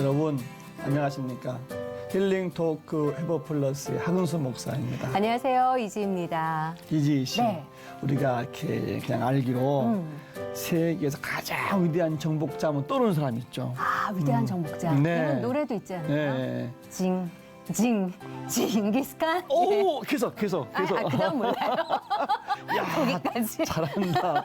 여러분 안녕하십니까? 힐링 토크 회보 플러스의 하근수 목사입니다. 안녕하세요, 이지입니다. 이지 씨, 네. 우리가 이렇게 그냥 알기로 세계에서 가장 위대한 정복자면 떠오르는 사람 있죠. 아, 위대한 정복자. 네. 이런 노래도 있지 않나요? 네. 징기스칸. 오, 계속. 그다음 몰라요. 야, 거기까지. 잘한다.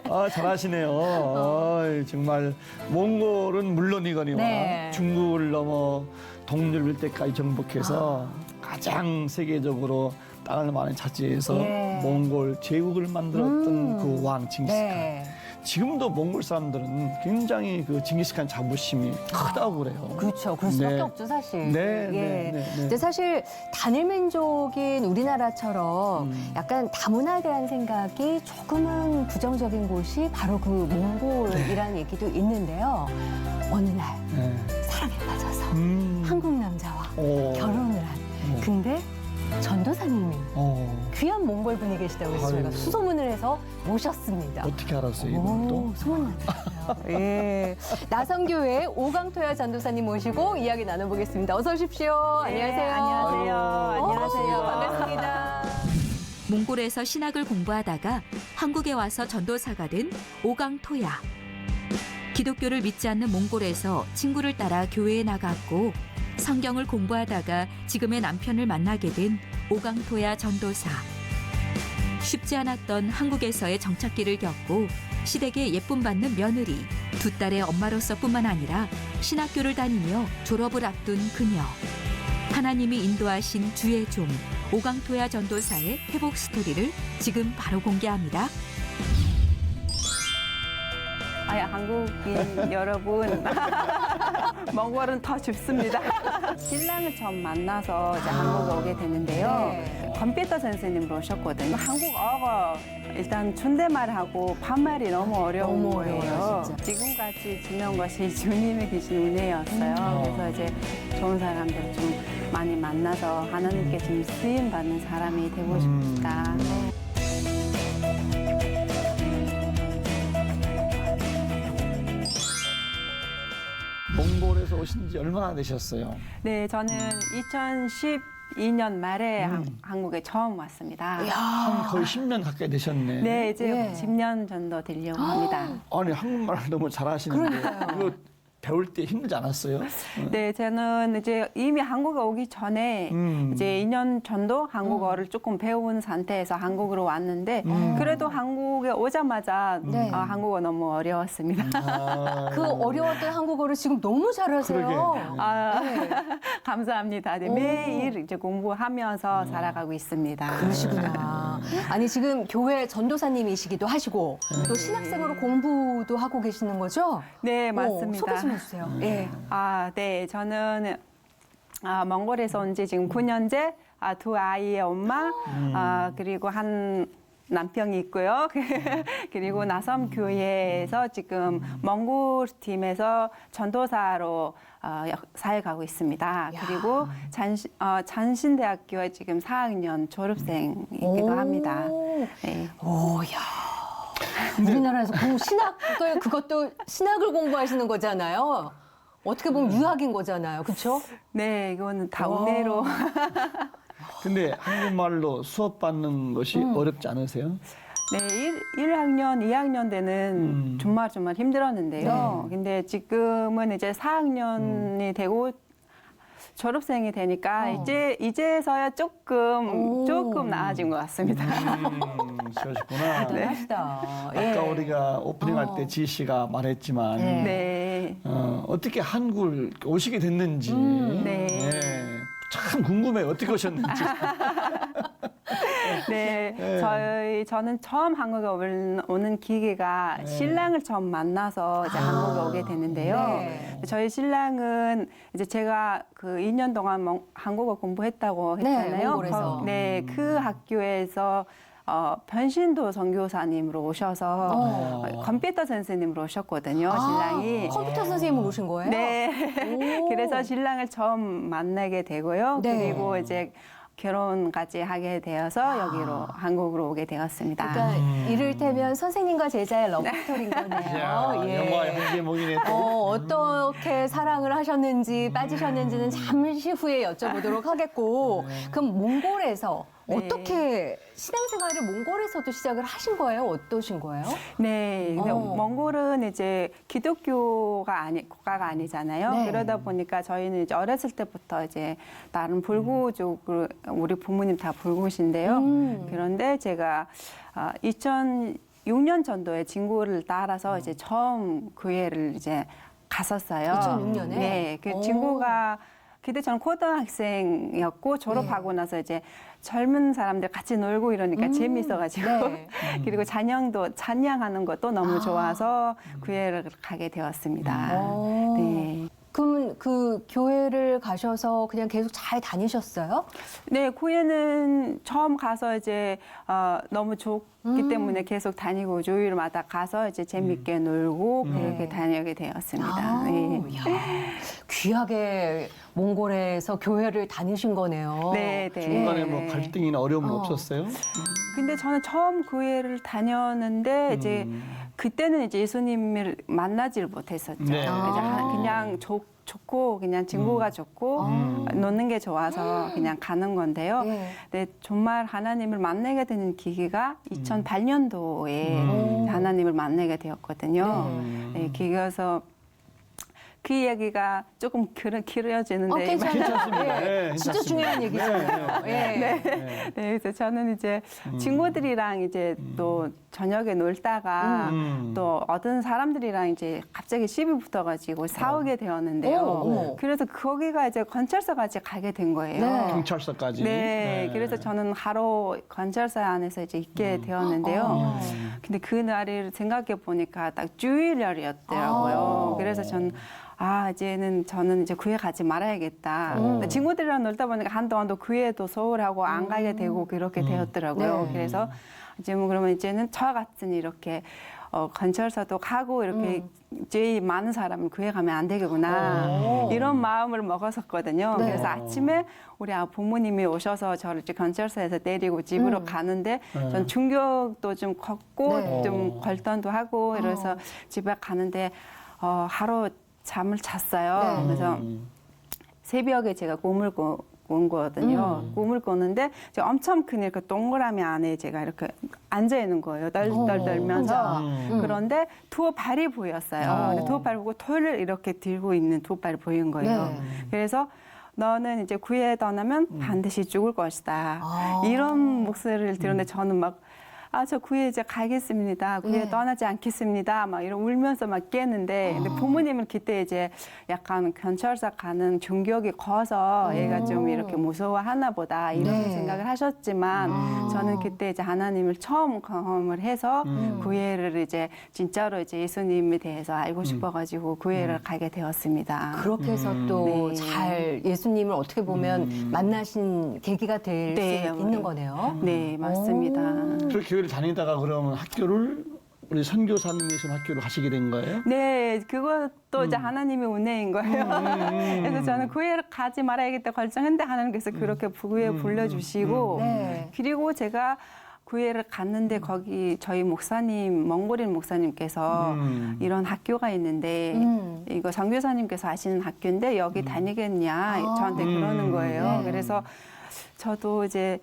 아, 잘하시네요. 아이, 정말 몽골은 물론이거니와 네. 중국을 넘어 동물 일대까지 정복해서 가장 세계적으로 땅을 많이 차지해서 예. 몽골 제국을 만들었던 그 왕 징기스칸. 네. 지금도 몽골 사람들은 굉장히 그 징기스칸 자부심이 크다고 그래요. 그렇죠. 그럴 수밖에 네. 없죠, 사실. 네, 예. 네, 네. 근데 사실 단일 민족인 우리나라처럼 약간 다문화에 대한 생각이 조금은 부정적인 곳이 바로 그 몽골이라는 얘기도 있는데요. 어느 날 네. 사랑에 빠져서 음. 한국 남자와 오. 결혼을 한. 근데 전도사님이 귀한 몽골 분이 계시다고 해서 저희가 아유. 수소문을 해서 모셨습니다. 어떻게 알았어요, 오, 이분도? 소문났어요. 예. 나성교회 오강토야 전도사님 모시고 이야기 나눠보겠습니다. 어서 오십시오. 네, 안녕하세요. 안녕하세요. 안녕하세요. 반갑습니다. 몽골에서 신학을 공부하다가 한국에 와서 전도사가 된 오강토야. 기독교를 믿지 않는 몽골에서 친구를 따라 교회에 나갔고 성경을 공부하다가 지금의 남편을 만나게 된 오강토야 전도사. 쉽지 않았던 한국에서의 정착기를 겪고 시댁에 예쁨 받는 며느리, 두 딸의 엄마로서뿐만 아니라 신학교를 다니며 졸업을 앞둔 그녀. 하나님이 인도하신 주의 종 오강토야 전도사의 회복 스토리를 지금 바로 공개합니다. 한국인 여러분, 몽골은 더 춥습니다. 신랑을 처음 만나서 이제 한국에 오게 됐는데요. 네. 컴퓨터 선생님으로 오셨거든요. 한국어가 일단 존댓말하고 반말이 너무 어려운 너무 어려워요, 거예요. 진짜. 지금까지 지낸 것이 주님이 계신 은혜였어요. 그래서 이제 좋은 사람들 좀 많이 만나서 하나님께 좀 쓰임 받는 사람이 되고 싶다. 몽골에서 오신 지 얼마나 되셨어요? 네, 저는 2012년 말에 한국에 처음 왔습니다. 한 거의 10년 가까이 되셨네. 네, 이제 예. 10년 정도 되려고 합니다. 아니, 한국말을 너무 잘하시는데 이거 배울 때 힘들지 않았어요? 네, 저는 이제 이미 한국에 오기 전에 이제 2년 전도 한국어를 조금 배운 상태에서 한국으로 왔는데 그래도 한국에 오자마자 네. 한국어 너무 어려웠습니다. 그 어려웠던 한국어를 지금 너무 잘하세요. 그러게. 감사합니다. 네, 매일 이제 공부하면서 살아가고 있습니다. 그러시구나. 아니, 지금 교회 전도사님이시기도 하시고 또 신학생으로 공부도 하고 계시는 거죠? 네, 맞습니다. 소개 좀 해주세요. 예. 네, 저는 몽골에서 온 지 지금 9년째, 두 아이의 엄마, 그리고 한 남편이 있고요. 그리고 나섬교회에서 지금 몽골 팀에서 전도사로 사역하고 있습니다. 그리고 잔신대학교에 지금 4학년 졸업생이기도 합니다. 네. 오, 야. 우리나라에서 신학을, 그것도 신학을 공부하시는 거잖아요. 어떻게 보면 유학인 거잖아요. 그렇죠? 네, 이거는 다 은혜로. 근데 한국말로 수업 받는 것이 어렵지 않으세요? 네, 1학년, 2학년 때는 정말 힘들었는데요. 근데 지금은 이제 4학년이 되고 졸업생이 되니까 이제서야 조금 나아진 것 같습니다. 그러셨구나. 대단하시다. 아까 우리가 오프닝할 때 지희 씨가 말했지만 네. 어떻게 한국을 오시게 됐는지 네. 참 궁금해요. 어떻게 오셨는지. 네, 저는 처음 한국에 오는 기회가 신랑을 처음 만나서 이제 한국에 오게 됐는데요. 네. 저희 신랑은 이제 제가 그 2년 동안 한국어 공부했다고 했잖아요. 몽골에서. 네, 그 학교에서 변신도 선교사님으로 오셔서 컴퓨터 선생님으로 오셨거든요, 신랑이. 컴퓨터 선생님을 오신 거예요? 네. 오. 그래서 신랑을 처음 만나게 되고요. 네. 그리고 이제 결혼까지 하게 되어서 여기로 한국으로 오게 되었습니다. 그러니까 이를테면 선생님과 제자의 러브스토리인 거네요. 야, 영화의 한 제목이네 또. 어떻게 사랑을 하셨는지 빠지셨는지는 잠시 후에 여쭤보도록 하겠고 그럼 몽골에서 네. 어떻게 신앙생활을 몽골에서도 시작을 하신 거예요? 어떠신 거예요? 네, 근데 몽골은 이제 기독교가 국가가 아니잖아요. 네. 그러다 보니까 저희는 이제 어렸을 때부터 이제 다른 불구족을 우리 부모님 다 불구신데요. 그런데 제가 2006년 전도에 친구를 따라서 이제 처음 교회를 이제 갔었어요. 2006년에? 네, 그 친구가 그때 저는 고등학생이었고 졸업하고 나서 이제 젊은 사람들 같이 놀고 이러니까 재미있어가지고 네. 그리고 찬양하는 것도 너무 좋아서 교회를 가게 되었습니다. 네. 그럼 그 교회를 가셔서 그냥 계속 잘 다니셨어요? 네, 교회는 처음 가서 이제 너무 좋기 때문에 계속 다니고 주일마다 가서 이제 재밌게 놀고 그렇게 다니게 되었습니다. 네. 야, 귀하게 몽골에서 교회를 다니신 거네요. 네, 네. 중간에 뭐 갈등이나 어려움은 없었어요? 근데 저는 처음 교회를 다녔는데 이제 그때는 이제 예수님을 만나지를 못했었죠. 네. 이제 그냥 좋고 그냥 친구가 좋고 노는 게 좋아서 그냥 가는 건데요. 네. 근데 정말 하나님을 만나게 되는 계기가 2008년도에 하나님을 만나게 되었거든요. 네, 그래서 그 이야기가 조금 길어지는데 괜찮습니다. 네, 진짜 괜찮습니다. 중요한 얘기잖아요. 네. 네, 그래서 저는 이제 친구들이랑 이제 또 저녁에 놀다가 또 어떤 사람들이랑 이제 갑자기 시비 붙어가지고 싸우게 되었는데요. 어머. 그래서 거기가 이제 관찰소까지 가게 된 거예요. 네. 경찰서까지. 네, 그래서 저는 하루 관찰소 안에서 이제 있게 되었는데요. 근데 그 날을 생각해 보니까 딱 주일날이었더라고요. 그래서 저는 이제는 저는 이제 교회 가지 말아야겠다. 친구들이랑 놀다 보니까 한동안 또 교회도 소홀하고 안 가게 되고 그렇게 되었더라고요. 네. 그래서 이제 뭐 그러면 이제는 저 같은 이렇게 건설사도 가고 이렇게 제일 많은 사람은 교회 가면 안 되겠구나 이런 마음을 먹었었거든요. 네. 그래서 아침에 우리 부모님이 오셔서 저를 이제 건설사에서 데리고 집으로 가는데 전 충격도 좀 컸고 네. 좀 걸턴도 하고 이래서 집에 가는데 하루 잠을 잤어요. 네. 그래서 새벽에 제가 꿈을 꾼 거거든요. 꿈을 꿨는데 제가 엄청 큰 이렇게 동그라미 안에 제가 이렇게 앉아 있는 거예요. 덜덜 떨면서. 그런데 두 발이 보였어요. 근데 두 발 보고 돌을 이렇게 들고 있는 두 발이 보인 거예요. 네. 그래서 너는 이제 구에 떠나면 반드시 죽을 것이다. 이런 목소리를 들었는데 저는 막 저 구에 이제 가겠습니다. 구에 네. 떠나지 않겠습니다. 막 이런 울면서 막 깨는데 근데 부모님은 그때 이제 약간 경찰서 가는 충격이 커서 얘가 좀 이렇게 무서워하나 보다 이런 네. 생각을 하셨지만 저는 그때 이제 하나님을 처음 경험을 해서 구회를 이제 진짜로 이제 예수님에 대해서 알고 싶어가지고 구회를 가게 되었습니다. 그렇게 해서 또 네. 잘 예수님을 어떻게 보면 만나신 계기가 될 네. 수 있는 거네요. 네, 맞습니다. 그 교회를 다니다가 그러면 학교를 우리 선교사님이신 학교를 가시게 된 거예요? 네, 그것도 이제 하나님의 은혜인 거예요. 그래서 저는 구회를 가지 말아야겠다 결정했는데 하나님께서 그렇게 구회에 불러주시고 네. 그리고 제가 구회를 갔는데 거기 저희 목사님, 몽골인 목사님께서 이런 학교가 있는데 이거 선교사님께서 하시는 학교인데 여기 다니겠냐 저한테 그러는 거예요. 그래서 저도 이제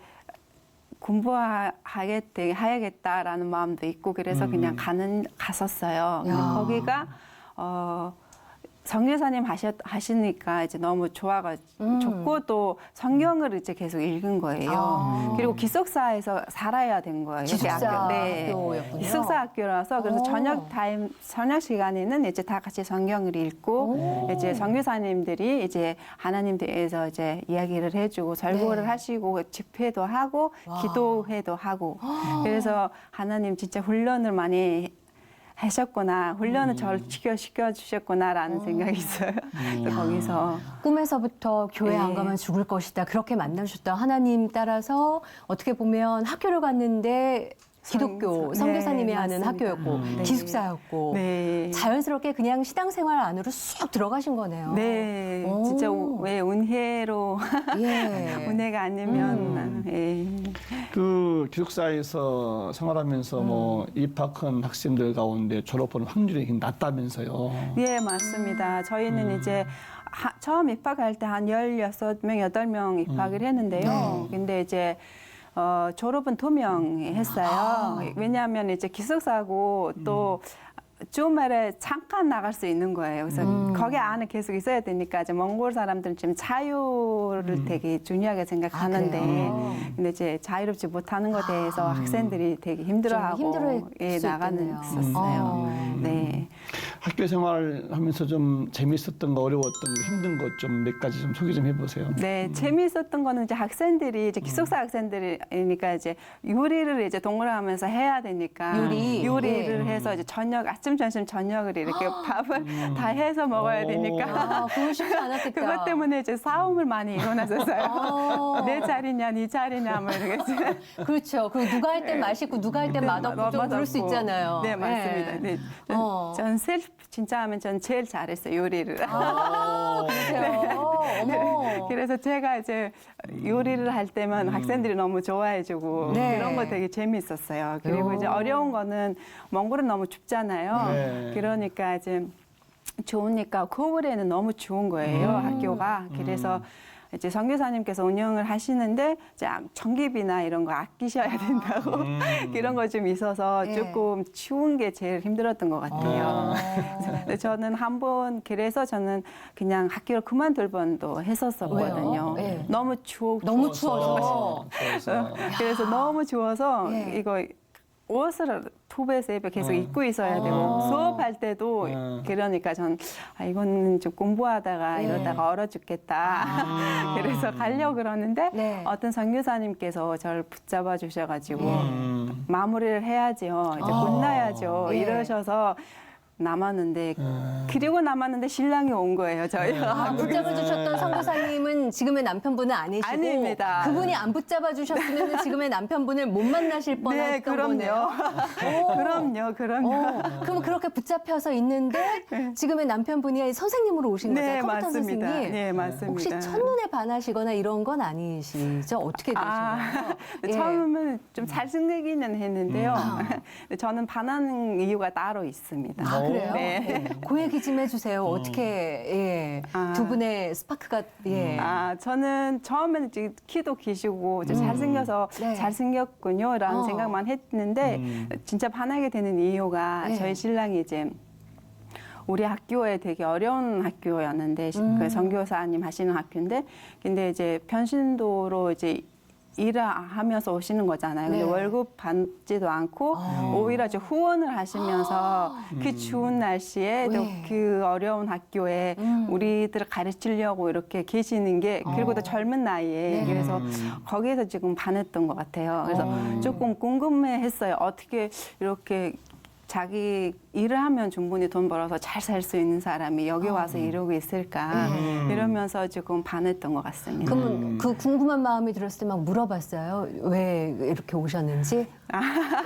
공부하야겠다라는 마음도 있고 그래서 그냥 갔었어요. 근데 야. 거기가 선교사님 하시니까 이제 너무 좋고 또 성경을 이제 계속 읽은 거예요. 그리고 기숙사에서 살아야 된 거예요. 기숙사 네. 학교였군요. 기숙사 학교라서 그래서 저녁 시간에는 이제 다 같이 성경을 읽고 이제 선교사님들이 이제 하나님 대해서 이제 이야기를 해주고 설교를 네. 하시고 집회도 하고 기도회도 하고 그래서 하나님 진짜 훈련을 많이 하셨구나. 훈련을 저를 시켜주셨구나라는 생각이 있어요. 그래서 거기서. 꿈에서부터 교회 안 네. 가면 죽을 것이다. 그렇게 만나주셨다. 하나님 따라서 어떻게 보면 학교를 갔는데 기독교 선교사님이 하는 맞습니다. 학교였고 네. 기숙사였고 네. 자연스럽게 그냥 신앙생활 안으로 쑥 들어가신 거네요. 네, 오. 진짜 왜 은혜로 예. 은혜가 아니면 예. 그 기숙사에서 생활하면서 뭐 입학한 학생들 가운데 졸업한 확률이 낮다면서요. 예, 맞습니다. 저희는 이제 처음 입학할 때 한 16명, 8명 입학을 했는데요. 근데 이제 졸업은 2명이 했어요. 왜냐하면 이제 기숙사고 또 주말에 잠깐 나갈 수 있는 거예요. 그래서 거기 안에 계속 있어야 되니까 이제 몽골 사람들은 지금 자유를 되게 중요하게 생각하는데, 그래요? 근데 이제 자유롭지 못하는 것에 대해서 학생들이 되게 힘들어하고 좀 힘들어할 예, 수 나가는 있겠네요. 있었어요. 네. 학교 생활하면서 좀 재밌었던 거, 어려웠던 거, 힘든 것 좀 몇 가지 좀 소개 좀 해보세요. 네, 재미있었던 거는 이제 학생들이 이제 기숙사 학생들이니까 이제 요리를 이제 동거하면서 해야 되니까 요리를 해서 이제 저녁 아침 점심 저녁을 이렇게 밥을 다 해서 먹어야 되니까 아, 그거 쉽지 않았겠다. 그것 때문에 이제 싸움을 많이 일어났었어요. 아. 내 자리냐, 네 자리냐, 뭐 이렇게. 그렇죠. 그리고 누가 할 땐 맛있고 누가 할 땐 맛없고 좀 그럴 수 있잖아요. 네, 맞습니다. 예. 네, 전 셀프 진짜 하면 전 제일 잘했어요, 요리를. 아, 그러세요? 어머. 그래서 제가 이제 요리를 할 때만 학생들이 너무 좋아해주고 네. 그런 거 되게 재밌었어요. 그리고 이제 어려운 거는 몽골은 너무 춥잖아요. 네. 그러니까 이제 좋으니까 겨울에는 너무 추운 거예요, 학교가. 그래서 이제 선교사님께서 운영을 하시는데 이제 전기비나 이런 거 아끼셔야 된다고 그런 거 좀 있어서 예. 조금 추운 게 제일 힘들었던 것 같아요. 근데 저는 한 번 그래서 저는 그냥 학교를 그만둘 뻔도 했었었거든요. 왜요? 예. 너무 추워. 너무 추워서. 추워서. 그래서 너무 추워서 예. 이거 옷을 2배, 3배 계속 입고 있어야 되고 수업할 때도 그러니까 전 이거는 좀 공부하다가 이러다가 얼어 죽겠다. 그래서 가려고 그러는데 네. 어떤 선교사님께서 저를 붙잡아 주셔가지고 마무리를 해야죠. 이제 끝나야죠. 예. 이러셔서 남았는데 그리고 남았는데 신랑이 온 거예요. 저희 아, 붙잡아 주셨던 선교사님은 지금의 남편분은 아니시고 아닙니다. 그분이 안 붙잡아 주셨으면 지금의 남편분을 못 만나실 뻔했던 네, 그럼요. 거네요. 그럼요. 그럼 그렇게 붙잡혀서 있는데 지금의 남편분이 선생님으로 오신 거죠? 네, 컴퓨터 맞습니다. 선생님. 네, 맞습니다. 혹시 첫눈에 반하시거나 이런 건 아니시죠? 어떻게 되시나요? 예. 처음은 좀 잘생기기는 했는데요. 근데 저는 반하는 이유가 따로 있습니다. 아, 그래요? 네. 예. 그 얘기 좀 해주세요. 어떻게 예. 두 분의 스파크가 예. 저는 처음에는 이제 키도 기시고 이제 잘생겨서 네. 잘생겼군요라는 생각만 했는데 진짜 반하게 되는 이유가 네. 저희 신랑이 이제 우리 학교에 되게 어려운 학교였는데 그 선교사님 하시는 학교인데 근데 이제 변신도로 이제 일을 하면서 오시는 거잖아요. 근데 네. 월급 받지도 않고 오히려 이제 후원을 하시면서 그 추운 날씨에 또 네. 그 어려운 학교에 우리들을 가르치려고 이렇게 계시는 게 그리고 또 젊은 나이에 네. 그래서 거기에서 지금 반했던 것 같아요. 그래서 조금 궁금해했어요. 어떻게 이렇게 자기 일을 하면 충분히 돈 벌어서 잘 살 수 있는 사람이 여기 와서 이러고 있을까 이러면서 조금 반했던 것 같습니다. 그러면 그 궁금한 마음이 들었을 때 막 물어봤어요. 왜 이렇게 오셨는지?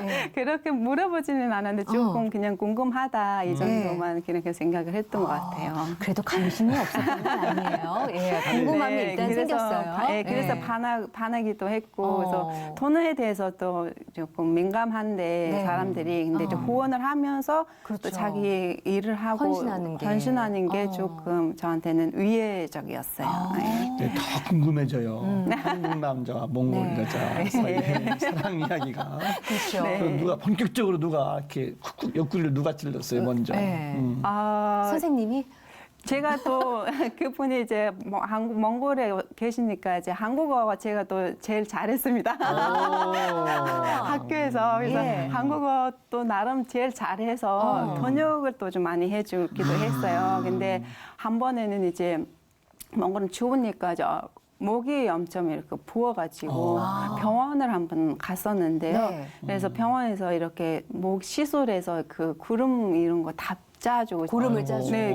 예. 그렇게 물어보지는 않았는데 조금 그냥 궁금하다 이 정도만 그렇게 생각을 했던 것 같아요. 그래도 관심이 없었던 건 아니에요. 예, 궁금함이 네, 일단 그래서 생겼어요. 그래서 예. 반하기도 했고 그래서 돈에 대해서 또 조금 민감한데 네. 사람들이 근데 이제 후원을 하면서 그렇죠. 또 자기 일을 하고 헌신하는 게. 조금 저한테는 위해적이었어요. 네. 네, 더 궁금해져요. 한국 남자와 몽골 네. 여자 사이의 사랑 이야기가. 그렇죠. 네. 그럼 누가 본격적으로 누가 이렇게 쿡쿡 옆구리를 누가 찔렀어요 먼저. 네. 선생님이 제가 또 그분이 이제 뭐 한국 몽골에 계시니까 이제 한국어가 제가 또 제일 잘했습니다. 학교에서 그래서 예. 한국어도 나름 제일 잘해서 번역을 또 좀 많이 해주기도 했어요. 근데 한 번에는 이제 몽골은 추우니까 목이 엄청 이렇게 부어가지고 병원을 한번 갔었는데요. 네. 그래서 병원에서 이렇게 목 시술해서 그 구름 이런 거 다 짜주고 고름을 짜주고. 네,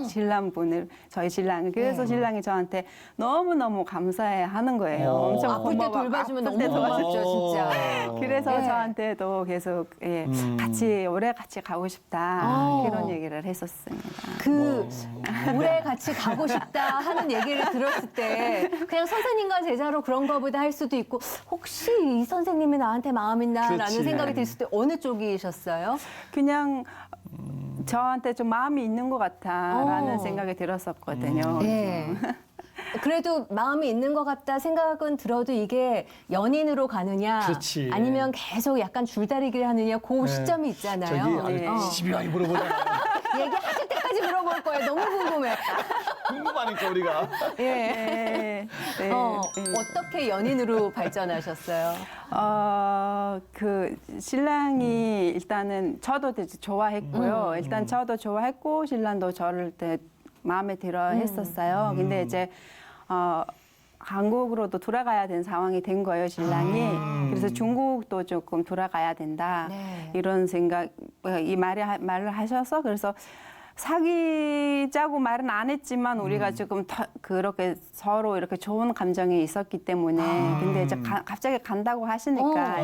신랑분을 저희 신랑이 그래서 네. 신랑이 저한테 너무 너무 감사해하는 거예요. 어. 엄청 아플 때 고마워. 돌봐주면 아플 너무 때 고맙죠, 진짜. 그래서 네. 저한테도 계속 같이 오래 같이 가고 싶다 그런 얘기를 했었습니다. 그 올해 같이 가고 싶다 하는 얘기를 들었을 때 그냥 선생님과 제자로 그런 거보다 할 수도 있고 혹시 이 선생님이 나한테 마음 있나라는 그렇지. 생각이 들었을 때 어느 쪽이셨어요? 그냥 저한테 좀 마음이 있는 것 같아라는 어. 생각이 들었었거든요. 네. 그래도 마음이 있는 것 같다 생각은 들어도 이게 연인으로 가느냐 그렇지. 아니면 계속 약간 줄다리기를 하느냐 그 네. 시점이 있잖아요. 저기 네. 시집이 많이 물어보잖아. 얘기하실 때까지 물어볼 거예요. 너무 궁금해. 궁금하니까 우리가. 예. 네. 네. 어떻게 연인으로 발전하셨어요? 그 신랑이 일단은 저도 되게 좋아했고요. 일단 저도 좋아했고 신랑도 저를 때 마음에 들어 했었어요. 근데 이제 한국으로도 돌아가야 되는 상황이 된 거예요, 신랑이. 그래서 중국도 조금 돌아가야 된다. 네. 이런 생각, 말을 하셔서 그래서 사귀자고 말은 안 했지만 우리가 조금 그렇게 서로 이렇게 좋은 감정이 있었기 때문에 근데 이제 갑자기 간다고 하시니까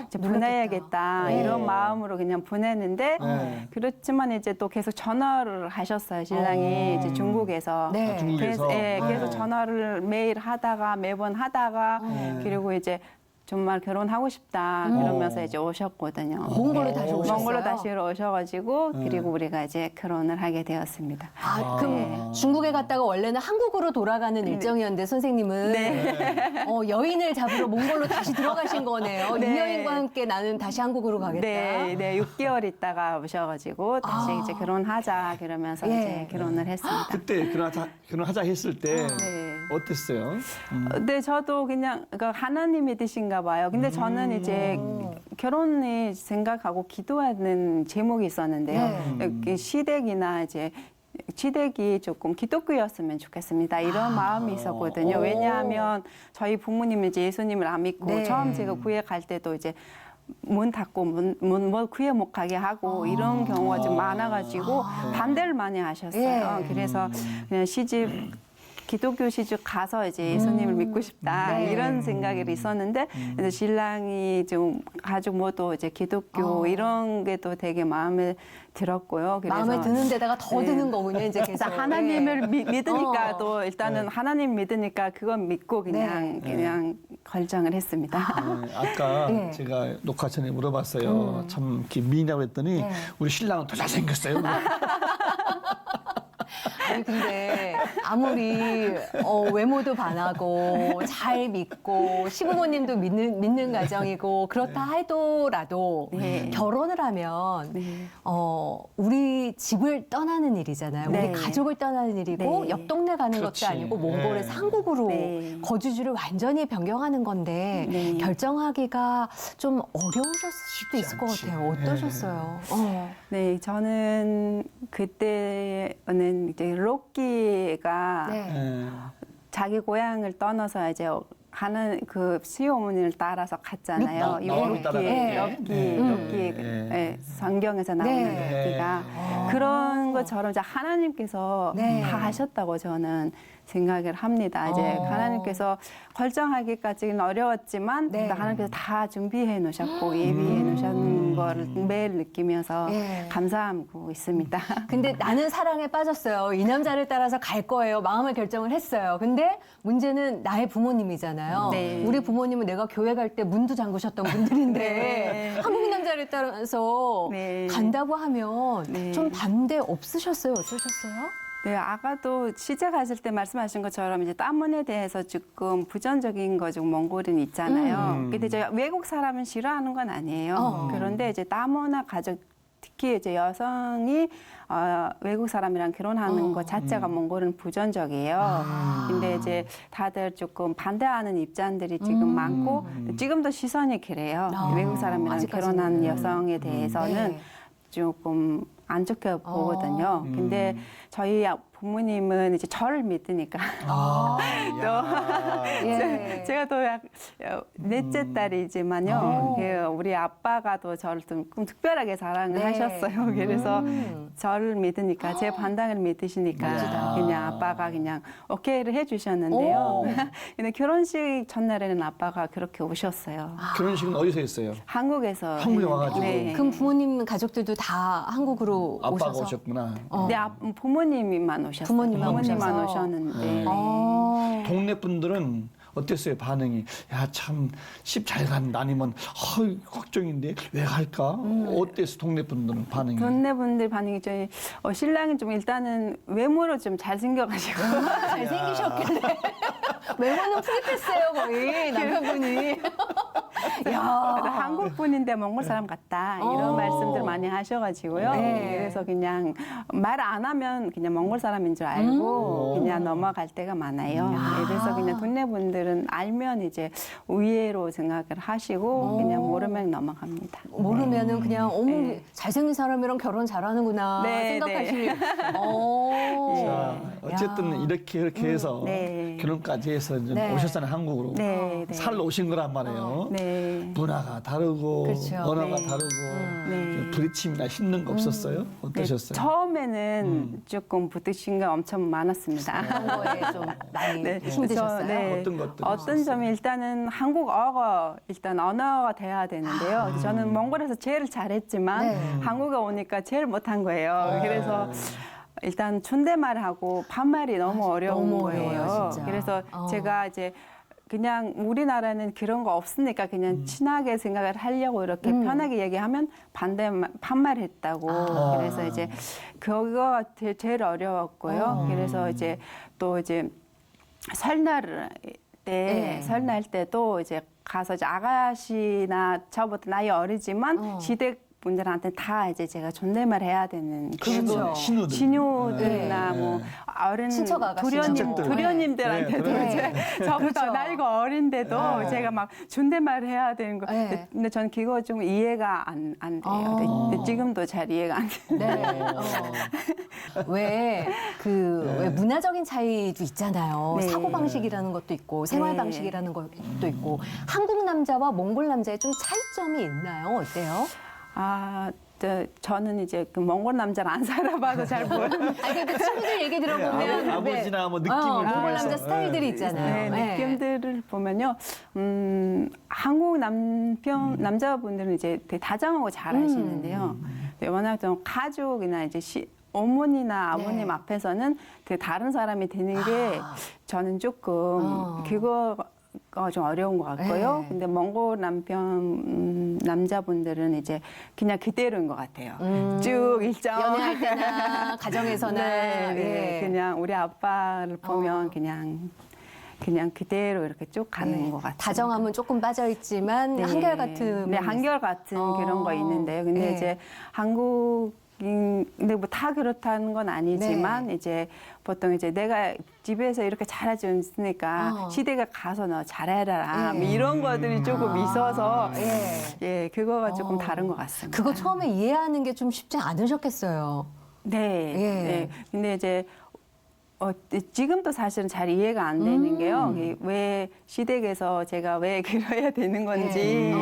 이제 보내야겠다 네. 이런 마음으로 그냥 보내는데 네. 그렇지만 이제 또 계속 전화를 하셨어요 신랑이 이제 중국에서 네. 중국에서. 계속 전화를 매일 하다가 매번 하다가 그리고 이제 정말 결혼하고 싶다 그러면서 이제 오셨거든요. 몽골로 다시 오셨어요? 몽골로 다시 오셔가지고 그리고 우리가 이제 결혼을 하게 되었습니다. 아, 그럼 중국에 갔다가 원래는 한국으로 돌아가는 일정이었는데 선생님은 여인을 잡으러 몽골로 다시 들어가신 거네요. 네. 이 여인과 함께 나는 다시 한국으로 가겠다. 네, 6개월 있다가 오셔가지고 다시 이제 결혼하자 그러면서 예. 이제 결혼을 했습니다. 그때 결혼하자 했을 때 네. 어땠어요? 네, 저도 그냥 하나님 믿으신가 봐요. 근데 저는 이제 결혼을 생각하고 기도하는 제목이 있었는데요. 이 시댁이나 이제 시댁이 조금 기독교였으면 좋겠습니다. 이런 마음이 있었거든요. 왜냐하면 저희 부모님이 이제 예수님을 안 믿고 네. 처음 제가 구회 갈 때도 이제 문 닫고 문 구해 못 가게 하고 이런 경우가 좀 많아가지고 반대를 많이 하셨어요. 예. 그래서 그냥 기독교 시집 가서 이제 예수님을 믿고 싶다 네. 이런 생각이 있었는데 이제 신랑이 좀 가족 모두 이제 기독교 이런 게 또 되게 마음에 들었고요. 그래서 마음에 드는 데다가 더 네. 드는 거군요, 이제 계속. 그래서 하나님을 믿으니까 어. 또 일단은 하나님 믿으니까 그건 믿고 그냥 결정을 했습니다. 아까 네. 제가 녹화 전에 물어봤어요. 참 이렇게 미인이라고 했더니 네. 우리 신랑은 더 잘생겼어요. 아니 근데 아무리 외모도 반하고 잘 믿고 시부모님도 믿는 가정이고 그렇다 하더라도 네. 결혼을 하면 네. 우리 집을 떠나는 일이잖아요. 네. 우리 가족을 떠나는 일이고 네. 옆 동네 가는 그렇지. 것도 아니고 몽골의 네. 상국으로 네. 거주지를 완전히 변경하는 건데 네. 결정하기가 좀 어려우셨을 수도 있을 것 않지. 같아요. 어떠셨어요? 네, 저는 그때는 이제 로끼가 네. 네. 자기 고향을 떠나서 이제 하는 그 시어머니를 따라서 갔잖아요. 이 나오미 따라가는 럭키, 게? 럭키, 네. 예, 성경에서 나오는 네. 럭키가 그런 것처럼 이제 하나님께서 네. 다 하셨다고 저는 생각을 합니다. 이제 하나님께서 결정하기까지는 어려웠지만 네. 하나님께서 다 준비해 놓으셨고 예비해 놓으셨는 걸 매일 느끼면서 예. 감사하고 있습니다. 근데 나는 사랑에 빠졌어요. 이 남자를 따라서 갈 거예요. 마음을 결정을 했어요. 근데 문제는 나의 부모님이잖아요. 네. 우리 부모님은 내가 교회 갈 때 문도 잠그셨던 분들인데 네. 한국 남자를 따라서 네. 간다고 하면 네. 좀 반대 없으셨어요? 어떠셨어요? 네, 아까도 시작하실 때 말씀하신 것처럼 이제 땀문에 대해서 조금 부정적인 거 좀 몽골은 있잖아요. 근데 이제 외국 사람은 싫어하는 건 아니에요. 그런데 이제 땀문화 가족 특히 이제 여성이 외국 사람이랑 결혼하는 것 자체가 몽골은 부정적이에요. 근데 이제 다들 조금 반대하는 입장들이 지금 많고 지금도 시선이 그래요. 외국 사람이랑 아직까지는. 결혼한 여성에 대해서는 네. 조금 안 좋게 보거든요. 근데 저희 부모님은 이제 저를 믿으니까 예. 제가 또 넷째 딸이지만요. 그 우리 아빠가 또 저를 좀 특별하게 사랑을 네. 하셨어요. 그래서 저를 믿으니까 제 판단을 믿으시니까 멋지다. 그냥 아빠가 그냥 오케이를 해주셨는데요. 근데 결혼식 전날에는 아빠가 그렇게 오셨어요. 결혼식은 어디서 했어요? 한국에서 한국에 했는데, 와가지고. 네. 그럼 부모님 가족들도 다 한국으로 아빠가 오셔서 오셨구나. 네, 부모님만 오셨어요. 부모님만 오셔서. 오셨는데. 네. 동네 분들은 어땠어요 반응이? 야 참 십 잘 간다 아니면 걱정인데 왜 갈까? 어땠어 동네 분들은 반응이? 동네 분들 반응이 저희 신랑이 좀 일단은 외모로 좀 잘생겨가지고 잘생기셨길래 외모는 프리패스예요 거의 남편분이. 야. 한국 분인데 몽골 사람 같다 이런 말씀들 많이 하셔가지고요. 네. 그래서 그냥 말 안 하면 그냥 몽골 사람인 줄 알고 그냥 넘어갈 때가 많아요. 네, 그래서 그냥 동네 분들은 알면 이제 우애로 생각을 하시고 그냥 모르면 넘어갑니다. 모르면은 그냥 어머 네. 잘생긴 사람이랑 결혼 잘하는구나 네, 생각하실. 오. 자, 어쨌든 야. 이렇게 해서 네. 결혼까지 해서 이제 네. 오셨잖아요 한국으로. 네, 네. 살러 오신 거란 말이에요. 네. 문화가 다르고 그렇죠. 언어가 네. 다르고 네. 부딪힘이나 힘든 거 없었어요? 네, 어떠셨어요? 처음에는 조금 부딪힌 게 엄청 많았습니다. 그런 거에 좀 많이 네. 힘드셨어요. 네. 어떤 것들? 어떤 점이 일단은 한국어가 일단 언어가 돼야 되는데요. 저는 몽골에서 제일 잘했지만 네. 한국에 오니까 제일 못한 거예요. 그래서 일단 존댓말하고 반말이 너무 어려운 너무 거예요. 어려워요, 진짜. 그래서 제가 이제 그냥 우리나라는 그런 거 없으니까 그냥 친하게 생각을 하려고 이렇게 편하게 얘기하면 반말했다고. 그래서 이제 그거가 제일 어려웠고요. 그래서 이제 또 이제 설날 때 네. 설날 때도 이제 가서 이제 아가씨나 저보다 나이 어리지만 시댁 분들한테 다 이제 제가 존댓말 해야 되는 그렇죠. 신우들. 신우들이나 네. 뭐 어른 친척 아가씨, 친척들. 도련님들한테도 네, 이제 그래. 저보다 그렇죠. 나이가 어린데도 네. 제가 막 존댓말 해야 되는 거. 네. 근데 전 그거 좀 이해가 안 돼요. 근데 지금도 잘 이해가 안 돼요. 네. 왜 문화적인 차이도 있잖아요. 네. 사고 방식이라는 것도 있고 생활 네. 방식이라는 것도 있고 한국 남자와 몽골 남자의 좀 차이점이 있나요? 어때요? 저는 이제 그 몽골 남자를 안 살아봐서 잘 모르는데. 아니 근데 친구들 얘기 들어보면 아버지나 뭐 느낌을 몽골 통해서. 남자 스타일들이 있잖아요. 네, 느낌들을 보면요. 한국 남자분들은 이제 되게 다정하고 잘하시는데요. 워낙 좀 가족이나 이제 어머니나 아버님 네. 앞에서는 그 다른 사람이 되는 게 저는 조금 그거가 좀 어려운 것 같고요. 네. 근데 몽골 남자분들은 이제 그냥 그대로인 것 같아요. 쭉 일정. 연애할 때나 가정에서나 네, 예. 그냥 우리 아빠를 보면 그냥 그대로 이렇게 쭉 가는 예. 것 같아요. 다정함은 조금 빠져 있지만 네. 한결같은 네, 한결같은 그런 거 있는데요. 근데 네. 이제 근데 뭐 다 그렇다는 건 아니지만 이제 보통 이제 내가 집에서 이렇게 잘해줬으니까 시댁에 가서 너 잘해라 뭐 이런 것들이 조금 있어서 예, 그거가 조금 다른 것 같습니다. 그거 처음에 이해하는 게 좀 쉽지 않으셨겠어요. 네. 예. 네. 근데 이제 지금도 사실은 잘 이해가 안 되는 게요. 왜 시댁에서 제가 왜 그래야 되는 건지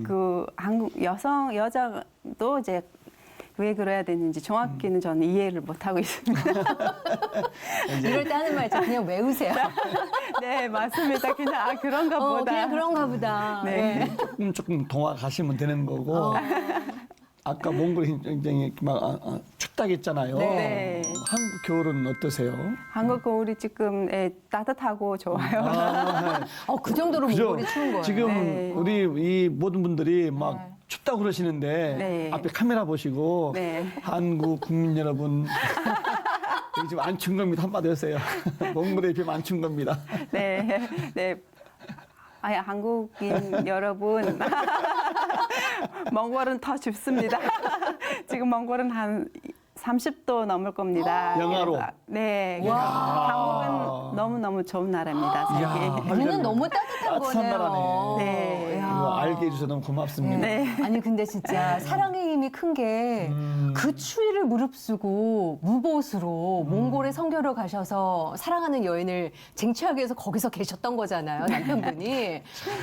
그 한국 여자도 이제 왜 그래야 되는지 정확히는 저는 이해를 못 하고 있습니다. 이럴 때 하는 말 있죠. 그냥 외우세요. 네, 맞습니다. 그냥 그런가 보다. 그냥 그런가 보다. 네. 조금 동화 가시면 되는 거고. 아까 몽골이 굉장히 막 춥다고 했잖아요. 네. 한국 겨울은 어떠세요? 한국 겨울이 지금 따뜻하고 좋아요. 그 정도로 그죠? 몽골이 추운 거예요. 지금 네. 우리 이 모든 분들이 막 춥다고 그러시는데 네. 앞에 카메라 보시고 네. 한국 국민 여러분 여기 지금 안 춘 겁니다. 한마디 하세요. 몽골에 비하면 안 춘 겁니다. 네, 네. 한국인 여러분, 몽골은 더 춥습니다. 지금 몽골은 한 30도 넘을 겁니다. 영하로? 네. 한국은 너무너무 좋은 나라입니다. 이야. 살기. 우리는 너무 따뜻한 따뜻한 거네요. 나라네. 네. 야. 알게 해주셔서 너무 고맙습니다. 네. 아니 근데 진짜 사랑의 힘이 큰 게 그 추위를 무릅쓰고 무보수로 몽골에 선교를 가셔서 사랑하는 여인을 쟁취하기 위해서 거기서 계셨던 거잖아요, 남편분이.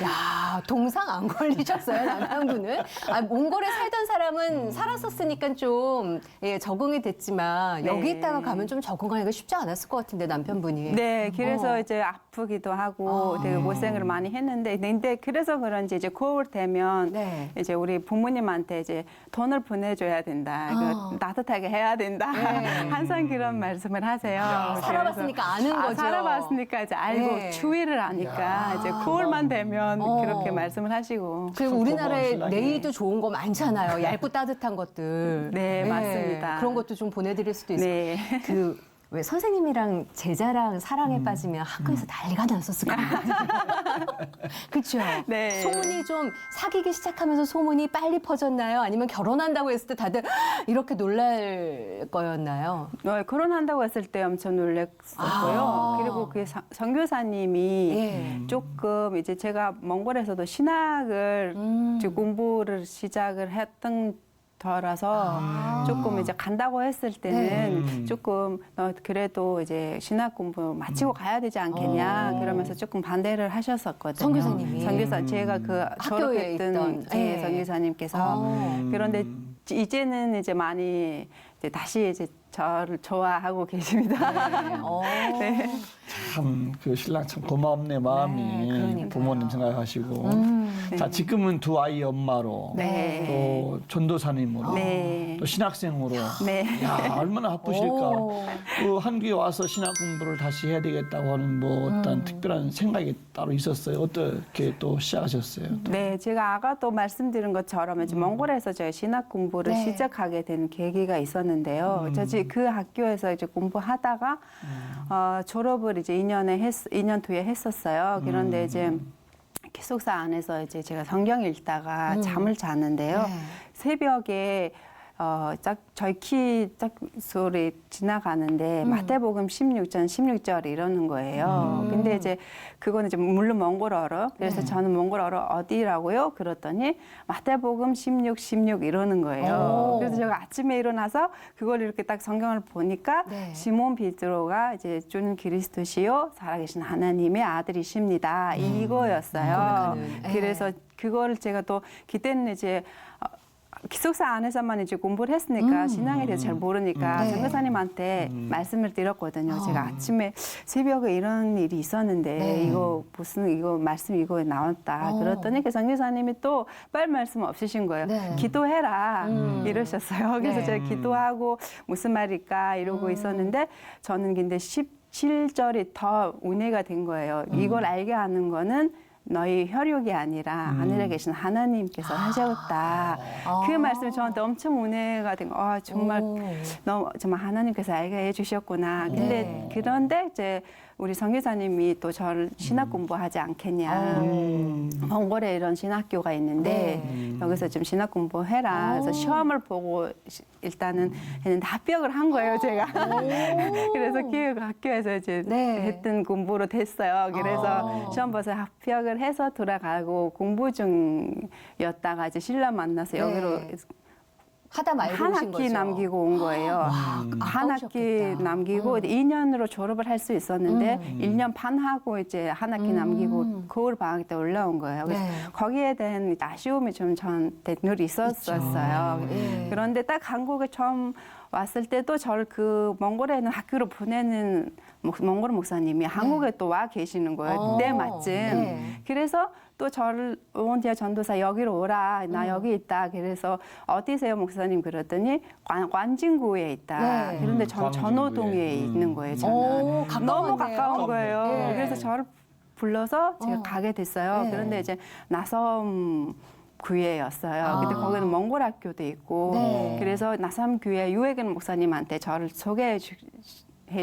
야, 동상 안 걸리셨어요, 남편분은? 아, 몽골에 살던 사람은 살았었으니까 좀 예, 적응이 됐지만 여기 네. 있다가 가면 좀 적응하기가 쉽지 않았을 것 같은데 남편분이. 네, 그래서 이제 아프기도 하고 되게 고생을 많이 했는데, 근데 그래서 그런지 이제 겨울 되면 네. 이제 우리 부모님한테 이제 돈을 보내줘야 된다, 이거 따뜻하게 해야 된다. 네. 항상 그런 말씀을 하세요. 그래서 살아봤으니까 아는 거죠. 살아봤으니까 이제 알고 네. 추위를 아니까 이제 겨울만 되면 그렇게 말씀을 하시고. 그리고 고마운 우리나라에 신랑이네. 네일도 좋은 거 많잖아요. 얇고 따뜻한 것들. 네, 맞습니다. 그런 것도 좀 보내드릴 수도 있어요. 네. 그 왜 선생님이랑 제자랑 사랑에 빠지면 학교에서 난리가 났었을 거예요. 그렇죠. 네. 소문이 좀 사귀기 시작하면서 소문이 빨리 퍼졌나요? 아니면 결혼한다고 했을 때 다들 이렇게 놀랄 거였나요? 결혼한다고 했을 때 엄청 놀랐었고요. 아. 그리고 그 선교사님이 예. 조금 이제 제가 몽골에서도 신학을 이제 공부를 시작을 했던 터라서 조금 이제 간다고 했을 때는 조금 그래도 이제 신학 공부 마치고 가야 되지 않겠냐 그러면서 조금 반대를 하셨었거든요. 선교사님이? 선교사 제가 그 학교에 있던, 졸업했던 예. 선교사님께서 그런데 이제는 이제 많이 이제 다시 이제 저를 좋아하고 계십니다. 네. 참 그 신랑 참 고맙네 마음이. 네, 그러니까요. 부모님 생각하시고. 자 지금은 두 아이 엄마로 네. 또 전도사님으로 네. 또 신학생으로. 네. 야 얼마나 바쁘실까. 오. 그 한국에 와서 신학 공부를 다시 해야 되겠다고 하는 뭐 어떤 특별한 생각이 따로 있었어요. 어떻게 또 시작하셨어요? 네, 제가 아까도 말씀드린 것처럼 이제 몽골에서 제가 신학 공부를 네. 시작하게 된 계기가 있었는데요. 저 그 학교에서 이제 공부하다가 졸업을 이제 2년 뒤에 했었어요. 그런데 이제 기숙사 안에서 이제 제가 성경 읽다가 잠을 잤는데요. 네. 새벽에 저희 키 소리 지나가는데 마태복음 16장 16절 이러는 거예요. 근데 이제 그거는 이제 물론 몽골어로 그래서 저는 몽골어로 어디라고요? 그랬더니 마태복음 16 이러는 거예요. 오. 그래서 제가 아침에 일어나서 그걸 이렇게 딱 성경을 보니까 네. 시몬 베드로가 이제 주는 그리스도시요 살아계신 하나님의 아들이십니다. 이거였어요. 고백하는. 그래서 그거를 제가 또 그때는 이제 기숙사 안에서만 이제 공부를 했으니까 신앙에 대해서 잘 모르니까 네. 선교사님한테 말씀을 드렸거든요. 제가 아침에 새벽에 이런 일이 있었는데 네. 이거 무슨 이거 말씀 이거 나왔다. 그랬더니 그 선교사님이 또 빨리 말씀 없으신 거예요. 네. 기도해라 이러셨어요. 그래서 네. 제가 기도하고 무슨 말일까 이러고 있었는데 저는 근데 17절이 더 은혜가 된 거예요. 이걸 알게 하는 거는 너희 혈육이 아니라 하늘에 계신 하나님께서 하셨다. 그 말씀이 저한테 엄청 은혜가 된 거. 아, 정말 너무 정말 하나님께서 알게 해주셨구나. 근데 네. 그런데 이제 우리 선교사님이 또 저를 신학 공부하지 않겠냐. 몽골에 이런 신학교가 있는데 여기서 좀 신학 공부해라. 그래서 시험을 보고 일단은 했는데 합격을 한 거예요, 제가. 그래서 그 학교에서 이제 네. 했던 공부로 됐어요. 그래서 시험 봐서 합격을 해서 돌아가고 공부 중이었다가 이제 신랑 만나서 여기로 하다 말고 한 오신 학기 거죠. 남기고 온 거예요. 한 학기 아까우셨겠다. 남기고 2년으로 졸업을 할 수 있었는데 1년 반 하고 이제 한 학기 남기고 겨울 방학 때 올라온 거예요. 그래서 네. 거기에 대한 아쉬움이 좀 저한테 늘 있었어요. 네. 그런데 딱 한국에 처음 왔을 때도 저를 그 몽골에 있는 학교로 보내는 몽골 목사님이 한국에 또 와 계시는 거예요. 때마침. 네. 그래서 또 저를 온디아 전도사 여기로 오라. 나 여기 있다. 그래서 어디세요 목사님 그랬더니 관진구에 있다. 네. 그런데 전 광진구에. 전호동에 있는 거예요. 저는. 오, 너무 가까웠네요. 가까운 거예요. 예. 그래서 저를 불러서 제가 가게 됐어요. 네. 그런데 이제 나섬 교회였어요. 근데 거기는 몽골 학교도 있고 네. 그래서 나섬 교회 유해근 목사님한테 저를 소개해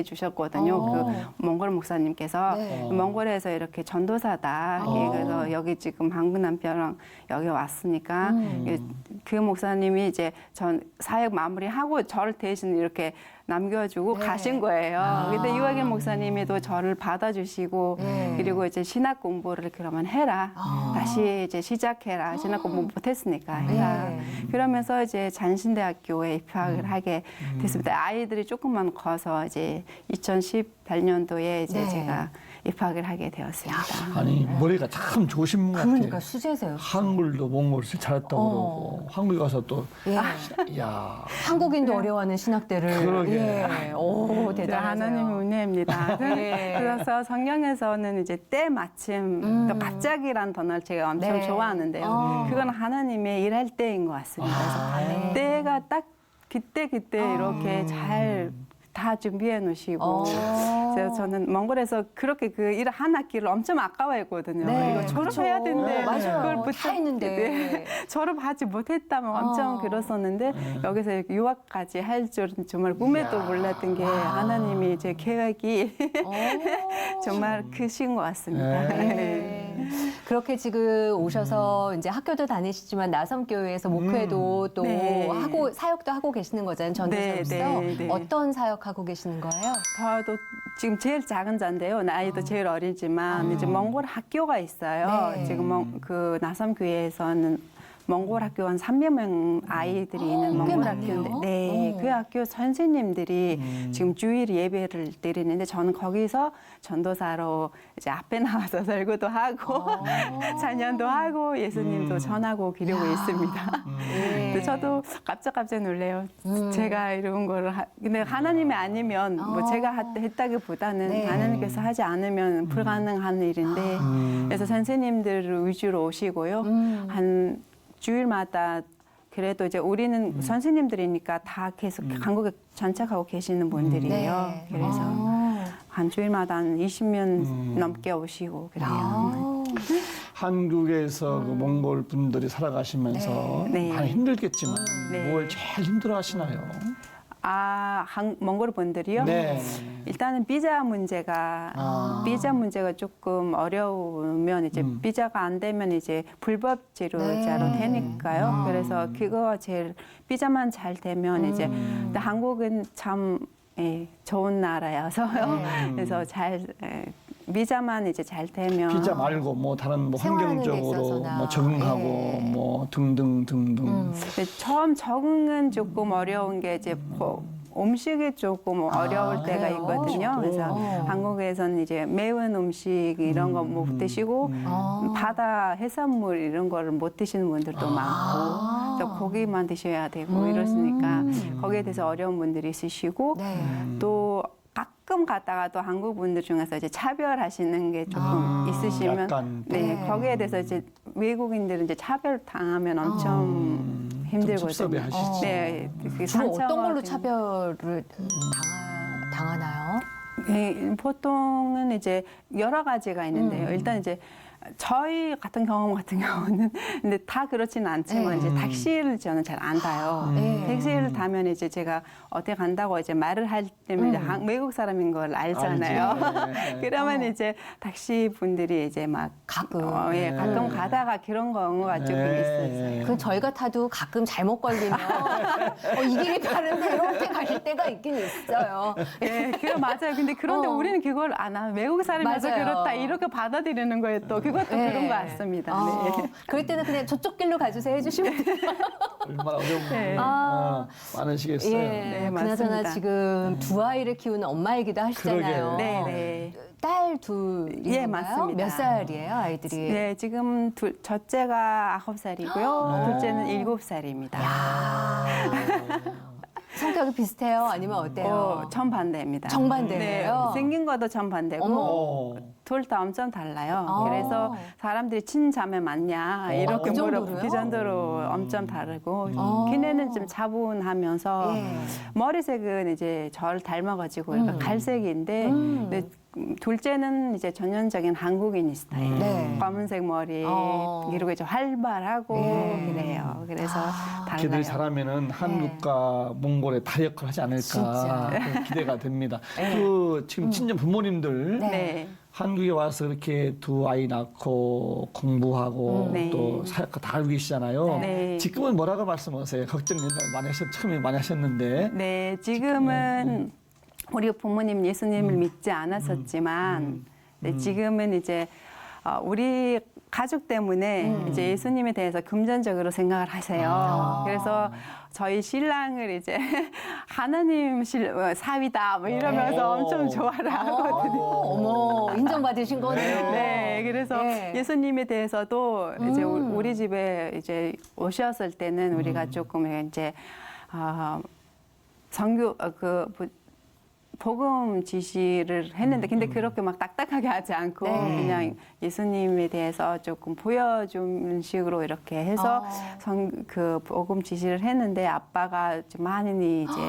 주셨거든요. 그 몽골 목사님께서 네. 몽골에서 이렇게 전도사다. 그래서 여기 지금 한국 남편랑 여기 왔으니까 그 목사님이 이제 전 사역 마무리하고 저를 대신 이렇게 남겨주고 네. 가신 거예요. 근데 유학연 목사님이 또 저를 받아주시고 네. 그리고 이제 신학 공부를 그러면 해라. 다시 이제 시작해라. 신학 공부 못했으니까 해라. 네. 그러면서 이제 잔신대학교에 입학을 하게 됐습니다. 아이들이 조금만 커서 이제 2018년도에 이제 네. 제가 입학을 하게 되었습니다. 아니 머리가 참 좋으신 분 같아요. 그러니까 수제세요. 한글도 몽골을 잘했다고 그러고 한국에 가서 또 예. 야 한국인도 어려워하는 신학대를. 그러게. 예. 오, 진짜 대단하세요. 하나님의 은혜입니다. 네. 그래서 성경에서는 이제 때마침 또 갑자기란 단어를 제가 엄청 네. 좋아하는데요. 그건 하나님의 일할 때인 것 같습니다. 그래서 때가 딱 그때 이렇게 잘 다 준비해 놓으시고 그래서 저는 몽골에서 그렇게 그 일 한 학기를 엄청 아까워했거든요. 네, 이거 졸업해야 그렇죠. 된대. 맞아요. 그걸 다 했는데. 네. 졸업하지 못했다면 엄청 그랬었는데 여기서 유학까지 할 줄은 정말 꿈에도 몰랐던 게 하나님이 제 계획이 정말 크신 것 같습니다. 네. 그렇게 지금 오셔서 이제 학교도 다니시지만 나섬교회에서 목회도 또 네. 하고 사역도 하고 계시는 거잖아요. 전도사로서. 네, 네. 어떤 사역하고 계시는 거예요? 저도 지금 제일 작은 자인데요. 나이도 제일 어리지만 이제 몽골 학교가 있어요. 네. 지금 그 나섬교회에서는 몽골 학교 한 300명 아이들이 있는 꽤 몽골 많네요. 학교인데 네, 그 학교 선생님들이 지금 주일 예배를 드리는데 저는 거기서 전도사로 이제 앞에 나와서 설교도 하고 찬양도 하고 예수님도 전하고 기르고 있습니다. 네. 근데 저도 깜짝 놀래요. 제가 이런 거를 근데 하나님이 아니면 뭐 제가 했다기보다는 네. 하나님께서 하지 않으면 불가능한 일인데 그래서 선생님들 위주로 오시고요. 한 주일마다 그래도 이제 우리는 선생님들이니까 다 계속 한국에 전착하고 계시는 분들이에요. 네. 그래서 한 주일마다 한 20명 넘게 오시고 그래요. 한국에서 그 몽골 분들이 살아가시면서 네. 많이 힘들겠지만 네. 뭘 제일 힘들어 하시나요? 몽골 분들이요? 네. 일단은 비자 문제가 조금 어려우면 이제 비자가 안 되면 이제 불법 지도자로 네. 되니까요. 그래서 그거 제일 비자만 잘 되면 이제 근데 한국은 참 좋은 나라여서요. 그래서 비자만 이제 잘 되면 비자 말고 뭐 다른 뭐 생활하는 데 환경적으로 있어서나. 뭐 적응하고 예. 뭐 등등. 근데 처음 적응은 조금 어려운 게 이제 음식이 조금 어려울 때가 그래요? 있거든요. 그래서 한국에서는 이제 매운 음식 이런 거 못 드시고 바다 해산물 이런 거를 못 드시는 분들도 많고 또 고기만 드셔야 되고 이러시니까 거기에 대해서 어려운 분들이 있으시고 네. 또 가끔 가다가 또 한국 분들 중에서 이제 차별하시는 게 조금 있으시면 약간 네, 거기에 대해서 이제 외국인들은 이제 차별 당하면 엄청 힘들거든요. 섭섭해하시지. 네, 그 주로 어떤 걸로 상처가 차별을 당하나요? 네, 보통은 이제 여러 가지가 있는데요. 일단 이제 저희 같은 경우는 근데 다 그렇지는 않지만 네. 이제 택시를 저는 잘 안 타요. 네. 택시를 타면 이제 제가 어디 간다고 이제 말을 할 때면 이제 외국 사람인 걸 알잖아요. 알지. 그러면 이제 택시 분들이 이제 막 가끔. 가끔 가다가 그런 경우가 조금 있어요. 그건 저희가 타도 가끔 잘못 걸리면 이 길이 다른데 이렇게 가실 때가 있긴 있어요. 네, 그거 맞아요. 근데 그런데 우리는 그걸 안 하면 외국 사람이라서 맞아요. 그렇다 이렇게 받아들이는 거예요. 또 그것도 그런 것 같습니다. 네. 그럴 때는 그냥 저쪽 길로 가주세요 해주시면 돼요. 얼마나 어려운 분이 네. 많으시겠어요. 예, 네, 그나저나 맞습니다. 지금 두 아이를 키우는 엄마이기도 하시잖아요. 그러게요. 네, 네. 딸 둘인가요? 예, 맞습니다. 몇 살이에요, 아이들이? 네, 지금 첫째가 9살이고요. 둘째는 7살입니다. 성격이 비슷해요? 아니면 어때요? 정반대입니다. 정반대예요? 네, 생긴 것도 정반대고 어머. 둘 다 엄청 달라요. 아. 그래서 사람들이 친자매 맞냐 이렇게 그 물어보고 정도로요? 그 정도로 엄청 다르고 아. 걔네는 좀 차분하면서 예. 머리색은 이제 저를 닮아가지고 약간 갈색인데 근데 둘째는 이제 전형적인 한국인 스타일. 네. 검은색 머리 그리고 이제 활발하고 그래요. 그래서 달라요. 걔들 잘하면은 한국과 몽골의 다역할 하지 않을까 진짜. 기대가 됩니다. 그 지금 친정 부모님들 네. 네. 한국에 와서 이렇게 두 아이 낳고 공부하고 네. 또 사역과 다 알고 계시잖아요. 네. 지금은 뭐라고 말씀하세요? 걱정 옛날에 많이 처음에 많이 하셨는데. 네, 지금은 우리 부모님 예수님을 믿지 않았었지만 네, 지금은 이제 우리 가족 때문에 이제 예수님에 대해서 금전적으로 생각을 하세요. 그래서 저희 신랑을 이제 하나님 사위다 뭐 이러면서 엄청 좋아를 하거든요. 어머, 인정받으신 거네요. 네, 그래서 네. 예수님에 대해서도 이제 우리 집에 이제 오셨을 때는 우리가 조금 이제 선교 복음 지시를 했는데 근데 그렇게 막 딱딱하게 하지 않고 네. 그냥 예수님에 대해서 조금 보여주는 식으로 이렇게 해서 그 복음 지시를 했는데 아빠가 좀 많이 이제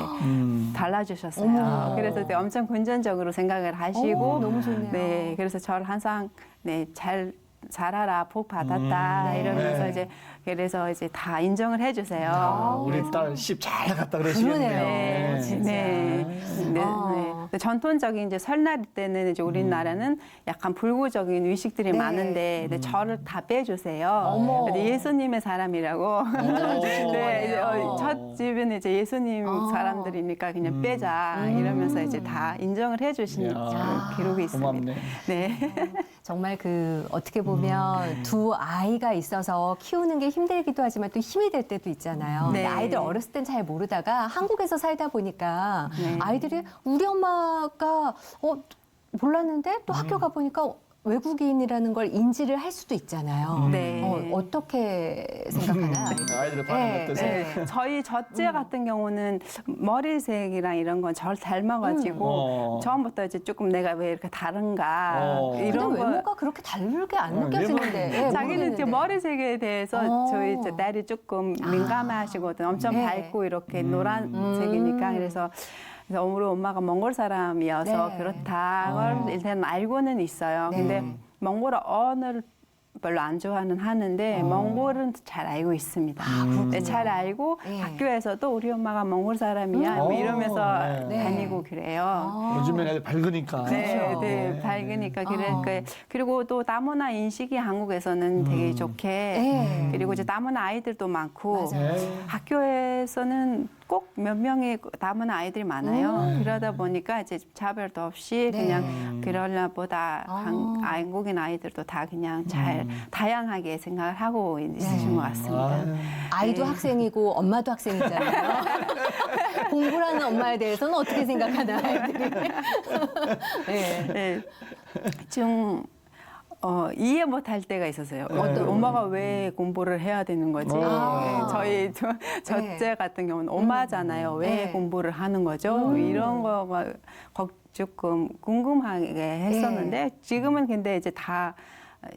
달라주셨어요. 어머. 그래서 이제 엄청 긍정적으로 생각을 하시고 너무 좋네요. 네, 그래서 저를 항상 네, 잘 살아라 복 받았다 네. 이러면서 네. 이제 그래서 이제 다 인정을 해주세요. 우리 그래서 딸 십 잘 갔다 그러시겠네요. 그러네요, 진짜. 네. 네. 전통적인 이제 설날 때는 이제 우리나라는 약간 불구적인 의식들이 네. 많은데 근데 저를 다 빼주세요. 어머. 근데 예수님의 사람이라고. 인정해 주시는 이제 거네요. 첫 집은 이제 예수님 사람들이니까 그냥 빼자 이러면서 이제 다 인정을 해주신 이야. 기록이 있습니다. 고맙네. 네. 정말 어떻게 보면 두 아이가 있어서 키우는 게 힘들기도 하지만 또 힘이 될 때도 있잖아요. 네. 근데 아이들 어렸을 땐 잘 모르다가 한국에서 살다 보니까 네. 아이들이 우리 엄마가 몰랐는데 또 학교 가보니까 외국인이라는 걸 인지를 할 수도 있잖아요. 네. 어떻게 생각하나요? 아이들의 반응 네, 어떠세요? 네. 저희 첫째 같은 경우는 머리색이랑 이런 건 절 닮아가지고 처음부터 이제 조금 내가 왜 이렇게 다른가 근데 이런 거. 외모가 그렇게 다르게 안 느껴지는데. 예, 자기는 이제 모르겠는데. 머리색에 대해서 저희 이제 딸이 조금 민감하시거든. 엄청 네. 밝고 이렇게 노란색이니까 그래서 우리 엄마가 몽골 사람이어서 네. 그렇다 걸 일단 알고는 있어요. 네. 근데 몽골 언어를 별로 안 좋아는 하는데 몽골은 잘 알고 있습니다. 네, 잘 알고 네. 학교에서도 우리 엄마가 몽골 사람이야 뭐 이러면서 네. 다니고 그래요. 요즘엔 애들 밝으니까. 네, 그렇죠. 네, 밝으니까 그리고 또 다문화 인식이 한국에서는 되게 좋게 네. 그리고 이제 다문화 아이들도 많고 맞아요. 네. 학교에서는 꼭 몇 명의 다문화 아이들이 많아요. 그러다 보니까 이제 차별도 없이 네. 그냥 그러나 보다 한국인 아이들도 다 그냥 잘 다양하게 생각을 하고 있으신 것 같습니다. 아이도 네. 학생이고 엄마도 학생이잖아요. 공부라는 엄마에 대해서는 어떻게 생각하나 아이들이. 네. 네. 좀 이해 못할 때가 있었어요. 엄마가 왜 공부를 해야 되는 거지? 아. 저희 첫째 같은 경우는 엄마잖아요. 왜 네. 공부를 하는 거죠? 이런 거가 조금 궁금하게 했었는데 지금은 근데 이제 다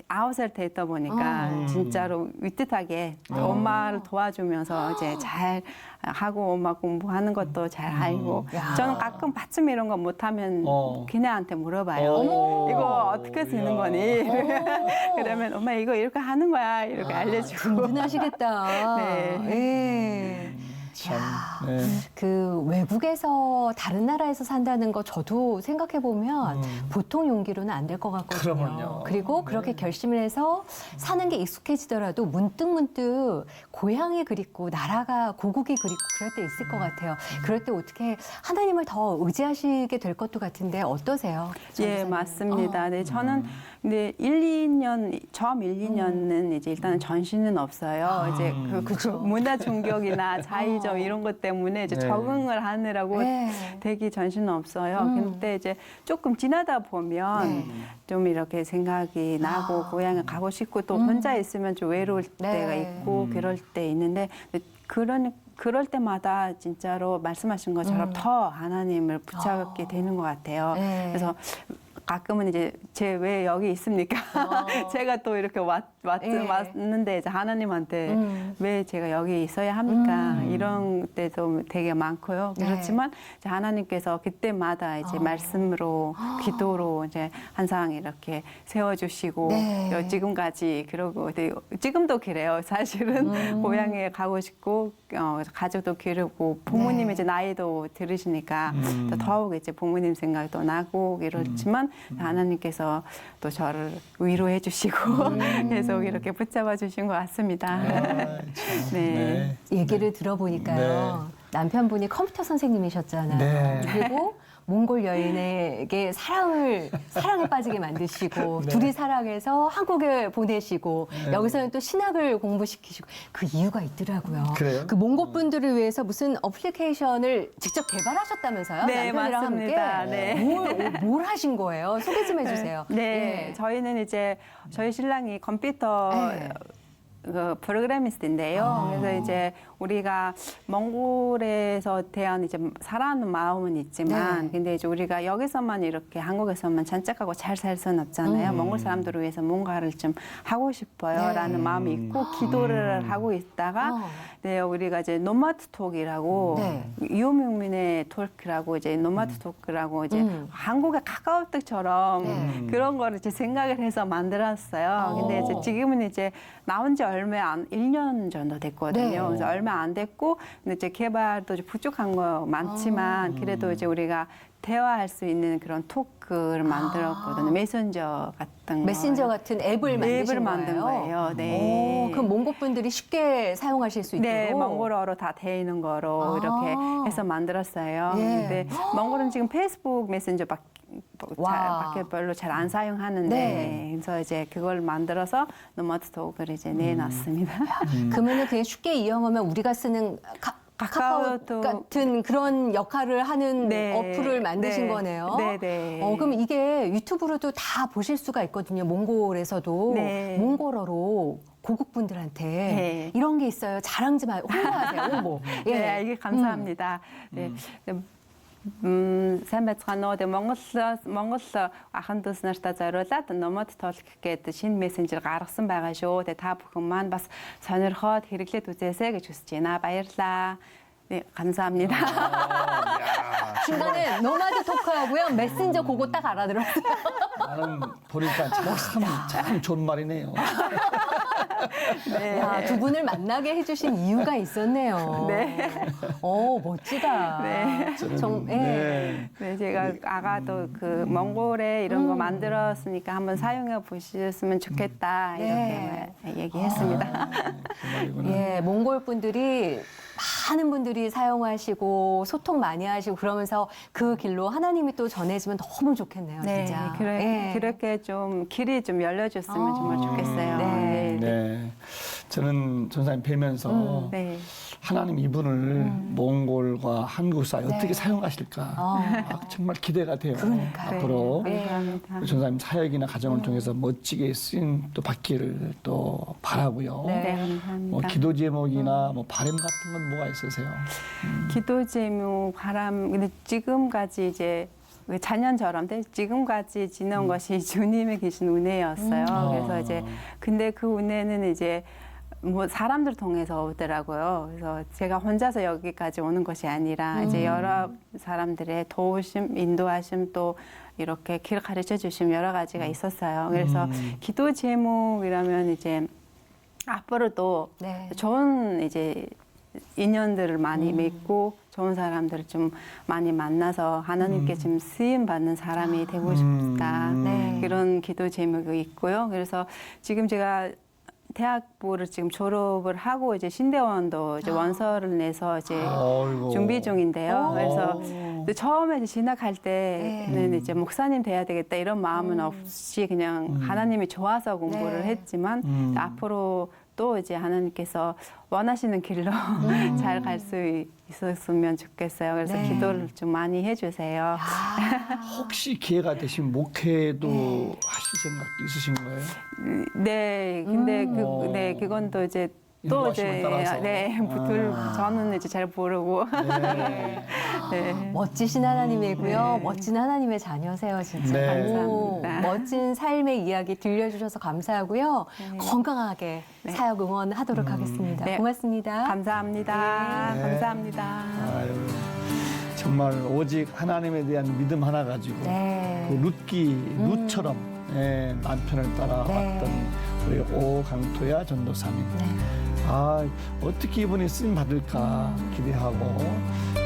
9살 됐다 보니까 진짜로 위뜻하게 엄마를 도와주면서 이제 잘 하고 엄마 공부하는 것도 잘 알고 야. 저는 가끔 받침 이런 거 못하면 그녀한테 물어봐요. 어머. 이거 어떻게 쓰는 거니? 그러면 엄마 이거 이렇게 하는 거야 이렇게 알려주고 든든하시겠다. 네. 네. 참. 네. 그 외국에서 다른 나라에서 산다는 거 저도 생각해 보면 보통 용기로는 안 될 것 같거든요. 그러면요. 그리고 그렇게 결심을 해서 사는 게 익숙해지더라도 문득 고향이 그립고 나라가 고국이 그립고 그럴 때 있을 것 같아요. 그럴 때 어떻게 하나님을 더 의지하시게 될 것도 같은데 어떠세요? 예, 전도사님? 맞습니다. 네, 저는 근데 2년 처음 1-2년은 이제 일단은 전신은 없어요. 이제 그 문화 충격이나 자의적 이런 것 때문에 이제 네. 적응을 하느라고 네. 되게 전신은 없어요. 근데 이제 조금 지나다 보면 네. 좀 이렇게 생각이 나고 고향에 가고 싶고 또 혼자 있으면 좀 외로울 네. 때가 있고 그럴 때 있는데 그럴 때마다 진짜로 말씀하신 것처럼 더 하나님을 붙잡게 되는 것 같아요. 네. 그래서 가끔은 이제 제 왜 여기 있습니까? 제가 또 이렇게 네. 왔는데 이제 하나님한테 왜 제가 여기 있어야 합니까? 이런 때도 되게 많고요. 네. 그렇지만 이제 하나님께서 그때마다 이제 말씀으로 기도로 이제 항상 이렇게 세워주시고 네. 지금까지 그러고 지금도 그래요. 사실은 고향에 가고 싶고 가족도 기르고 부모님 네. 이제 나이도 들으시니까 또 더욱 이제 부모님 생각도 나고 이렇지만 하나님께서 또 저를 위로해 주시고 계속 이렇게 붙잡아 주신 것 같습니다. 네. 얘기를 들어보니까요. 남편분이 컴퓨터 선생님이셨잖아요. 네. 그리고 몽골 여인에게 사랑에 빠지게 만드시고 네. 둘이 사랑해서 한국에 보내시고 여기서는 또 신학을 공부시키시고 그 이유가 있더라고요. 그래요? 그 몽골 분들을 위해서 무슨 어플리케이션을 직접 개발하셨다면서요? 네, 남편이랑 맞습니다. 함께 네. 뭘 하신 거예요? 소개 좀 해주세요. 네, 예. 저희는 이제 저희 신랑이 컴퓨터 네. 그 프로그래미스트인데요. 그래서 이제 우리가 몽골에서 대한 이제 사랑하는 마음은 있지만, 네. 근데 이제 우리가 여기서만 이렇게 한국에서만 잔뜩하고 잘 살 수는 없잖아요. 몽골 사람들을 위해서 뭔가를 좀 하고 싶어요라는 네. 마음이 있고 기도를 하고 있다가, 네, 우리가 이제 노마드 톡이라고 네. 유명민의 톨크라고 이제 노마드 톡이라고 이제 한국의 카카오톡처럼 그런 거를 이제 생각을 해서 만들었어요. 근데 이제 지금은 이제 나온 지 얼마 안 1년 정도 됐거든요. 네. 그래서 얼마 안 됐고, 근데 이제 개발도 이제 부족한 거 많지만 그래도 이제 우리가 대화할 수 있는 그런 토크를 만들었거든요. 메신저 같은 메신저 거. 같은 앱을 만드신 앱을 만든 거예요. 네. 오, 그럼 몽골 분들이 쉽게 사용하실 수 있도록. 네, 몽골어로 다 돼 있는 거로 아. 이렇게 해서 만들었어요. 예. 근데 몽골은 지금 페이스북 메신저 와. 밖에 별로 잘 안 사용하는데, 네. 그래서 이제 그걸 만들어서 노마드톡을 이제 내놨습니다. 그러면은 그냥 쉽게 이용하면 우리가 쓰는 카카오톡 카카오톡. 같은 그런 역할을 하는 네. 어플을 만드신 네. 거네요. 네네. 그럼 이게 유튜브로도 다 보실 수가 있거든요. 몽골에서도 네. 몽골어로 고국분들한테 네. 이런 게 있어요. 자랑 좀 홍보하세요. 홍보. 예. 네, 이게 감사합니다. 네. сайн байцгаана уу. Тэгээ Монгол ахын дүүс нартаа зориулаад номод тоолох гэдэг шинэ мессенжер гаргасан байгаа шүү. Тэгээ та бүхэн маань бас сонирхоод хэрэглээд үзээсэй гэж хүсэж байна. Баярлалаа. 네, 감사합니다. 중간에 노마드 토크하고요. 메신저 그거 딱 알아들었어요. 나는 보니까 참 좋은 말이네요. 네. 야, 두 분을 만나게 해주신 이유가 있었네요. 네. 멋지다. 네. 예. 네. 네, 제가 아가도 그 몽골에 이런 거 만들었으니까 한번 사용해 보셨으면 좋겠다 이렇게 얘기했습니다. 그 말이구나. 예, 몽골 분들이 많은 분들이 사용하시고 소통 많이 하시고 그러면서 그 길로 하나님이 또 전해지면 너무 좋겠네요, 네, 진짜. 예. 그렇게 좀 길이 좀 열려줬으면 정말 좋겠어요. 네. 네. 저는 전사님 뵈면서 네. 하나님 이분을 몽골과 한국 사이 네. 어떻게 사용하실까 정말 기대가 돼요. 그러니까요. 앞으로 네. 감사합니다. 우리 전사님 사역이나 가정을 통해서 멋지게 쓰임 또 받기를 또 바라고요. 네. 네, 감사합니다. 뭐 기도 제목이나 뭐 바람 같은 건 뭐가 있으세요? 기도 제목, 바람, 근데 지금까지 이제 자년처럼 지금까지 지내온 것이 주님의 계신 은혜였어요. 그래서 이제 근데 그 은혜는 이제 뭐 사람들 통해서 오더라고요. 그래서 제가 혼자서 여기까지 오는 것이 아니라 이제 여러 사람들의 도우심, 인도하심 또 이렇게 길 가르쳐 주심 여러 가지가 있었어요. 그래서 기도 제목이라면 이제 앞으로도 네. 좋은 이제 인연들을 많이 맺고 좋은 사람들을 좀 많이 만나서 하나님께 좀 쓰임 받는 사람이 되고 싶다. 네. 그런 기도 제목이 있고요. 그래서 지금 제가 대학부를 지금 졸업을 하고 이제 신대원도 이제 원서를 내서 이제 어이구. 준비 중인데요. 그래서 근데 처음에 이제 진학할 네. 때는 이제 목사님 돼야 되겠다 이런 마음은 없이 그냥 하나님이 좋아서 공부를 네. 했지만 앞으로 또 이제 하나님께서 원하시는 길로 잘 갈 수 있었으면 좋겠어요. 그래서 네. 기도를 좀 많이 해주세요. 혹시 기회가 되시면 목회도 하실 생각도 있으신 거예요? 네, 근데 네, 그건 또 이제 또 인도하심에 따라서. 네, 저는 이제 잘 모르고. 네. 네. 멋지신 하나님이고요. 멋진 하나님의 자녀세요, 진짜. 네. 오, 감사합니다. 멋진 삶의 이야기 들려주셔서 감사하고요. 건강하게 사역 응원하도록 하겠습니다. 네. 고맙습니다. 감사합니다. 네. 감사합니다. 아유, 정말 오직 하나님에 대한 믿음 하나 가지고 네. 그 룻처럼 남편을 따라왔던 우리 오강토야 전도사님. 어떻게 이분이 쓰임 받을까 기대하고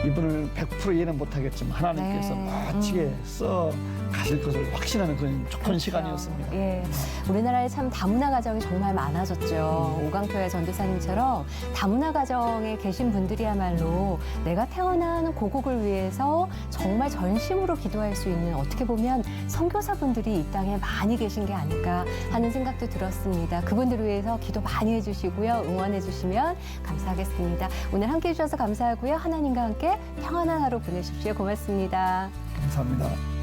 이분을 100% 이해는 못하겠지만 하나님께서 네. 멋지게 써 가실 것을 확신하는 그런 좋은 그렇죠. 시간이었습니다. 예, 우리나라에 참 다문화 가정이 정말 많아졌죠. 오강토야 전도사님처럼 다문화 가정에 계신 분들이야말로 내가 태어난 고국을 위해서 정말 전심으로 기도할 수 있는 어떻게 보면 선교사분들이 이 땅에 많이 계신 게 아닐까 하는 생각도 들었습니다. 그분들을 위해서 기도 많이 해주시고요. 응원해 주시면 감사하겠습니다. 오늘 함께 해주셔서 감사하고요. 하나님과 함께 평안한 하루 보내십시오. 고맙습니다. 감사합니다.